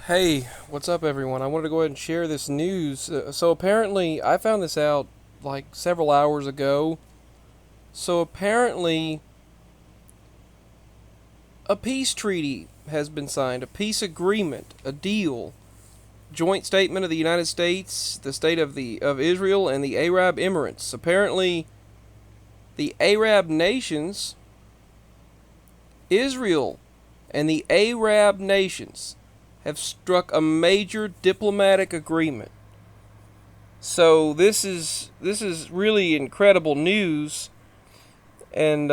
Hey, what's up, everyone? I wanted to go ahead and share this news. So, apparently, I found this out like several hours ago. So, apparently, a peace treaty has been signed, a peace agreement, a deal, joint statement of the United States, the state of Israel, and the Arab Emirates. Apparently, the Arab nations, Israel, and the Arab nations have struck a major diplomatic agreement. So this is really incredible news, and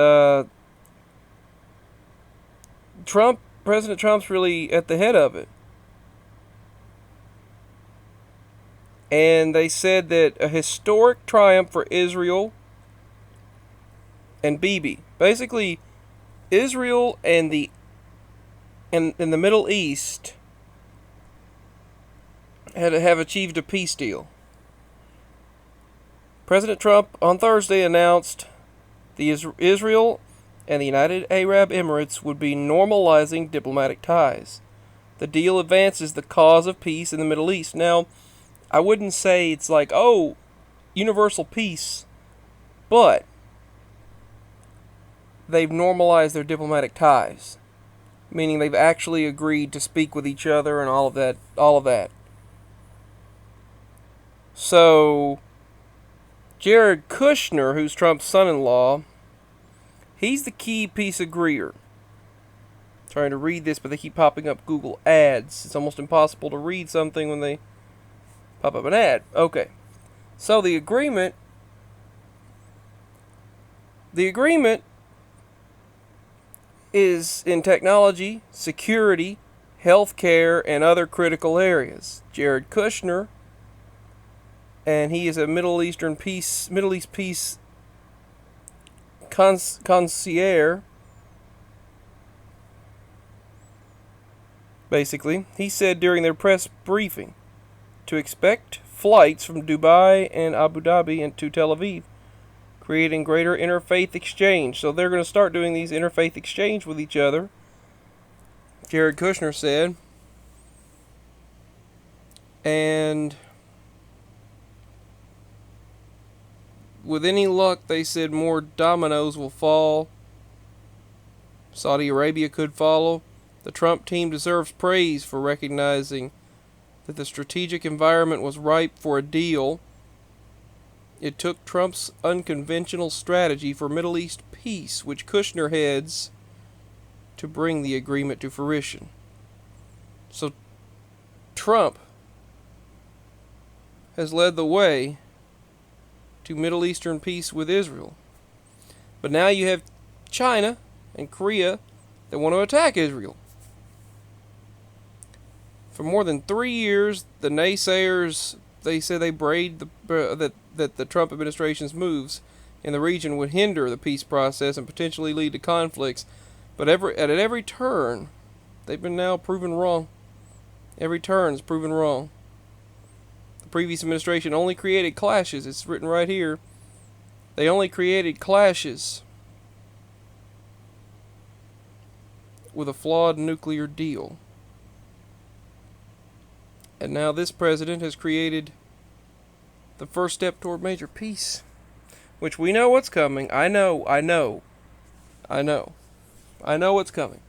President Trump's really at the head of it. And they said that a historic triumph for Israel and Bibi. Basically, Israel and the Middle East have achieved a peace deal. President Trump on Thursday announced the Israel and the United Arab Emirates would be normalizing diplomatic ties. The deal advances the cause of peace in the Middle East. Now, I wouldn't say it's like, oh, universal peace, but they've normalized their diplomatic ties, meaning they've actually agreed to speak with each other and all of that. So, Jared Kushner, who's Trump's son-in-law, he's the key peace agreeer. Trying to read this, but they keep popping up Google ads. It's almost impossible to read something when they pop up an ad. Okay. So the agreement is in technology, security, healthcare, and other critical areas. Jared Kushner, and he is a Middle East peace concierge. Basically, he said during their press briefing to expect flights from Dubai and Abu Dhabi and to Tel Aviv, creating greater interfaith exchange. So they're going to start doing these interfaith exchange with each other, Jared Kushner said. And with any luck, they said more dominoes will fall. Saudi Arabia could follow. The Trump team deserves praise for recognizing that the strategic environment was ripe for a deal. It took Trump's unconventional strategy for Middle East peace, which Kushner heads, to bring the agreement to fruition. So Trump has led the way to Middle Eastern peace with Israel. But now you have China and Korea that want to attack Israel. For more than 3 years, the naysayers, they said they that the Trump administration's moves in the region would hinder the peace process and potentially lead to conflicts. But at every turn, they've been now proven wrong. Every turn is proven wrong. The previous administration only created clashes. It's written right here. They only created clashes with a flawed nuclear deal. And now this president has created the first step toward major peace, which we know what's coming. I know what's coming.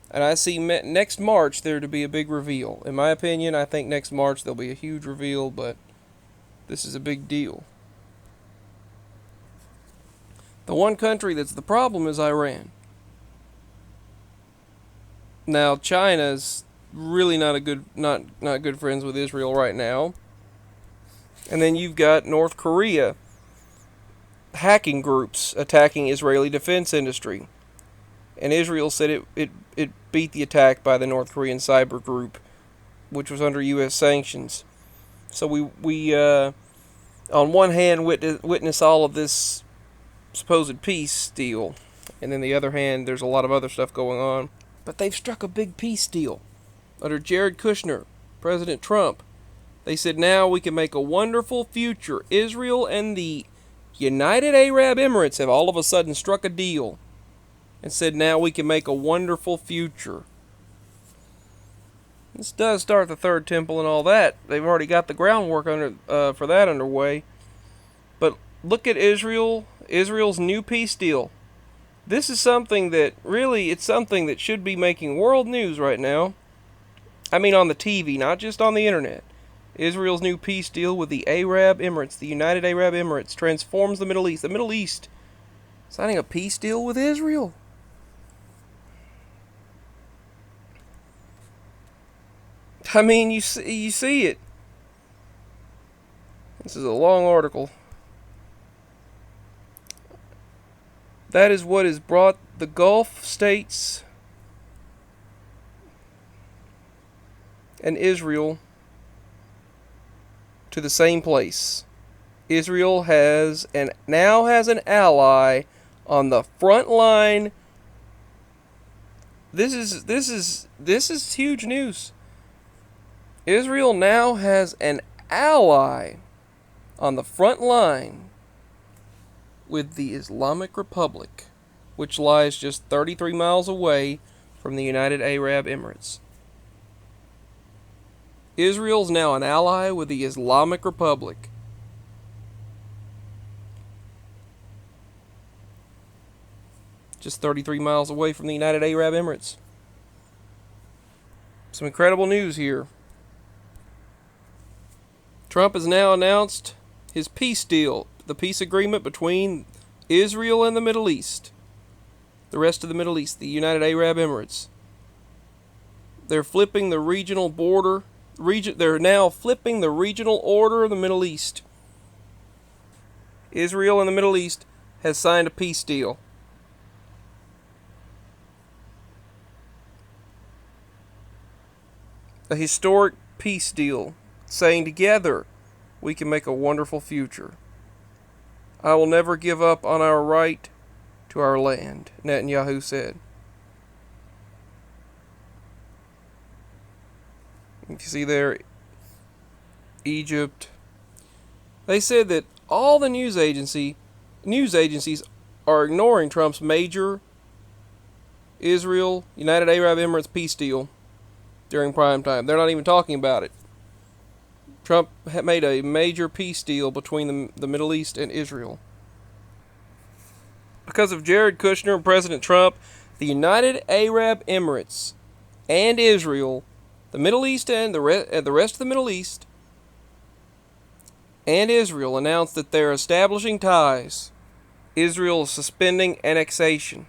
And I see next March there to be a big reveal. In my opinion, I think next March there'll be a huge reveal, but this is a big deal. The one country that's the problem is Iran. Now, China's really not good friends with Israel right now. And then you've got North Korea hacking groups attacking Israeli defense industry. And Israel said it beat the attack by the North Korean cyber group, which was under U.S. sanctions. So we on one hand witness all of this supposed peace deal, and then the other hand there's a lot of other stuff going on. But they've struck a big peace deal under Jared Kushner, President Trump. They said now we can make a wonderful future. Israel and the United Arab Emirates have all of a sudden struck a deal and said now we can make a wonderful future. This does start the third temple and all that. They've already got the groundwork for that underway. But look at Israel's new peace deal. This is something that really, it's something that should be making world news right now. I mean on the TV, not just on the internet. Israel's new peace deal with the Arab Emirates, the United Arab Emirates, transforms the Middle East. The Middle East signing a peace deal with Israel. I mean, you see it. This is a long article. That is what has brought the Gulf states and Israel to the same place. Israel now has an ally on the front line. This is huge news. Israel now has an ally on the front line with the Islamic Republic, which lies just 33 miles away from the United Arab Emirates. Israel's now an ally with the Islamic Republic. Just 33 miles away from the United Arab Emirates. Some incredible news here. Trump has now announced his peace deal, the peace agreement between Israel and the Middle East. The rest of the Middle East, the United Arab Emirates. They're flipping the regional border. They're now flipping the regional order of the Middle East. Israel and the Middle East has signed a peace deal. A historic peace deal, saying together we can make a wonderful future. I will never give up on our right to our land, Netanyahu said. You see there, Egypt. They said that all the news agencies are ignoring Trump's major Israel, United Arab Emirates peace deal during prime time. They're not even talking about it. Trump had made a major peace deal between the Middle East and Israel. Because of Jared Kushner and President Trump, the United Arab Emirates and Israel, the Middle East and the rest of the Middle East and Israel announced that they're establishing ties. Israel is suspending annexation.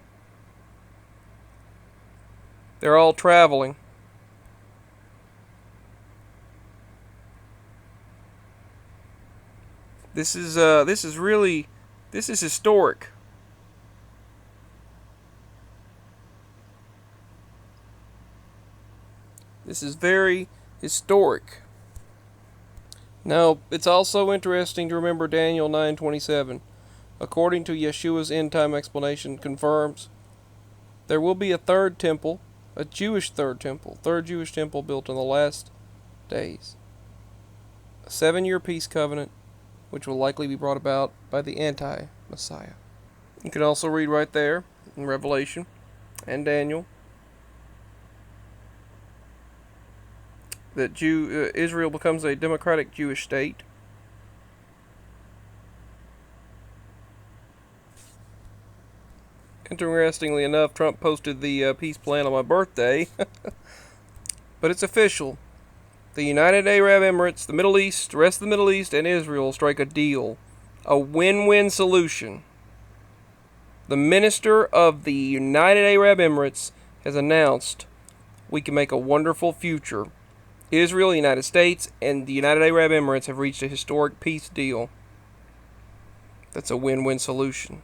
They're all traveling. This is historic. This is very historic. Now, it's also interesting to remember Daniel 9:27. According to Yeshua's end-time explanation, confirms there will be a third temple, a Jewish third Jewish temple built in the last days. A 7-year peace covenant, which will likely be brought about by the anti-Messiah. You can also read right there in Revelation and Daniel that Israel becomes a democratic Jewish state. Interestingly enough, Trump posted the peace plan on my birthday, but it's official. The United Arab Emirates, the Middle East, the rest of the Middle East, and Israel strike a deal. A win-win solution. The minister of the United Arab Emirates has announced we can make a wonderful future. Israel, the United States, and the United Arab Emirates have reached a historic peace deal. That's a win-win solution.